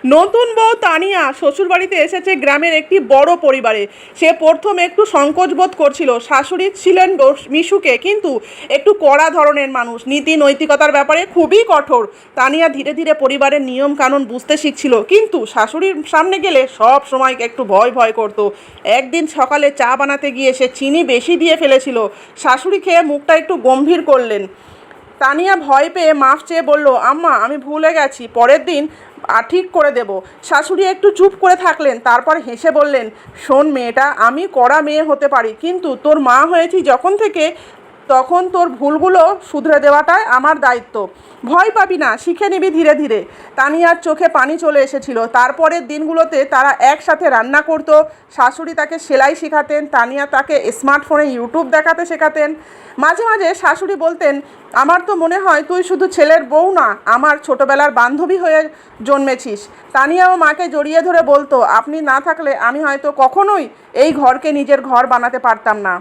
নতুন বউ তানিয়া শ্বশুরবাড়িতে এসেছে গ্রামের একটি বড় পরিবারে। সে প্রথমে একটু সংকোচ বোধ করছিল। শাশুড়ি ছিলেন মিশুকে, কিন্তু একটু কড়া ধরনের মানুষ, নীতি নৈতিকতার ব্যাপারে খুবই কঠোর। তানিয়া ধীরে ধীরে পরিবারের নিয়ম কানুন বুঝতে শিখছিল, কিন্তু শাশুড়ির সামনে গেলে সব সময় একটু ভয় ভয় করত। একদিন সকালে চা বানাতে গিয়ে সে চিনি বেশি দিয়ে ফেলেছিল। শাশুড়ি খেয়ে মুখটা একটু গম্ভীর করলেন। তানিয়া ভয় পেয়ে মাফ চেয়ে বলল, আম্মা আমি ভুলে গেছি, পরের দিন ঠিক করে দেব। শাশুড়ি একটু চুপ করে থাকলেন, তারপর হেসে বললেন, শোন মেয়েটা, আমি কড়া মেয়ে হতে পারি, কিন্তু তোর মা হয়েছি যখন থেকে, তখন তোর ভুলগুলো শুধরে দেওয়াটাই আমার দায়িত্ব। ভয় পাবি না, শিখে নিবি ধীরে ধীরে। তানিয়ার চোখে পানি চলে এসেছিল। তারপরের দিনগুলোতে তারা একসাথে রান্না করত। শাশুড়ি তাকে সেলাই শেখাতেন, তানিয়া তাকে স্মার্টফোনে ইউটিউব দেখাতে শেখাতেন। মাঝে মাঝে শাশুড়ি বলতেন, আমার তো মনে হয় তুই শুধু ছেলের বউ না, আমার ছোটবেলার বান্ধবী হয়ে জন্মেছিস। তানিয়াও মাকে জড়িয়ে ধরে বলতো, আপনি না থাকলে আমি হয়তো কখনোই এই ঘরকে নিজের ঘর বানাতে পারতাম না।